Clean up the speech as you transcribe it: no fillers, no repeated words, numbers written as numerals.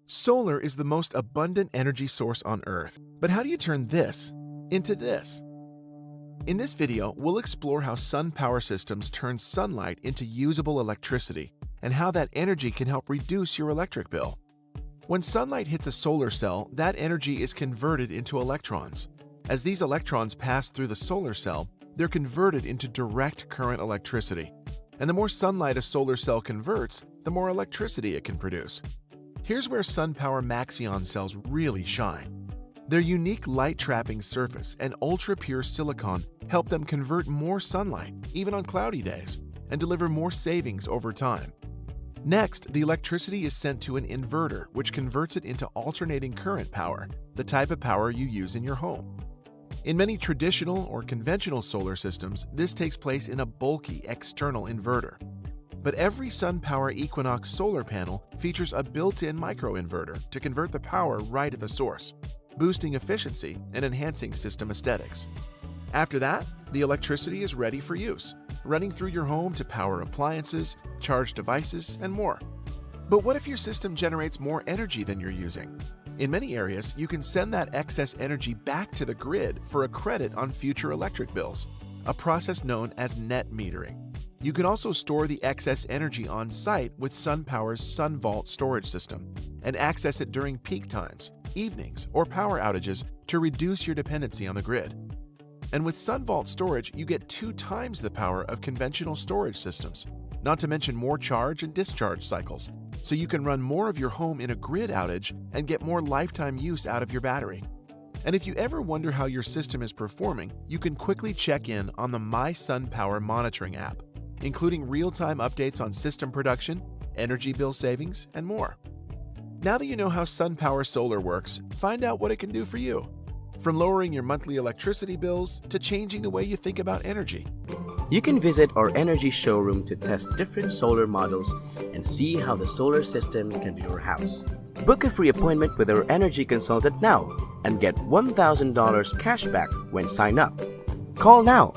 Solar is the most abundant energy source on Earth, but how do you turn this into this? In this video, we'll explore how SunPower systems turn sunlight into usable electricity and how that energy can help reduce your electric bill. When sunlight hits a solar cell, that energy is converted into electrons. As these electrons pass through the solar cell, they're converted into direct current electricity. And the more sunlight a solar cell converts, the more electricity it can produce. Here's where SunPower Maxion cells really shine. Their unique light-trapping surface and ultra-pure silicon help them convert more sunlight, even on cloudy days, and deliver more savings over time. Next, the electricity is sent to an inverter, which converts it into alternating current power, the type of power you use in your home. In many traditional or conventional solar systems, this takes place in a bulky external inverter. But every SunPower Equinox solar panel features a built-in microinverter to convert the power right at the source, boosting efficiency and enhancing system aesthetics. After that, the electricity is ready for use, running through your home to power appliances, charge devices, and more. But what if your system generates more energy than you're using? In many areas, you can send that excess energy back to the grid for a credit on future electric bills, a process known as net metering. You can also store the excess energy on site with SunPower's SunVault storage system and access it during peak times, evenings, or power outages to reduce your dependency on the grid. And with SunVault storage, you get 2 times the power of conventional storage systems, not to mention more charge and discharge cycles, so you can run more of your home in a grid outage and get more lifetime use out of your battery. And if you ever wonder how your system is performing, you can quickly check in on the My SunPower monitoring app, including real-time updates on system production, energy bill savings, and more. Now that you know how SunPower Solar works, find out what it can do for you. From lowering your monthly electricity bills to changing the way you think about energy. You can visit our energy showroom to test different solar models and see how the solar system can be your house. Book a free appointment with our energy consultant now and get $1,000 cash back when sign up. Call now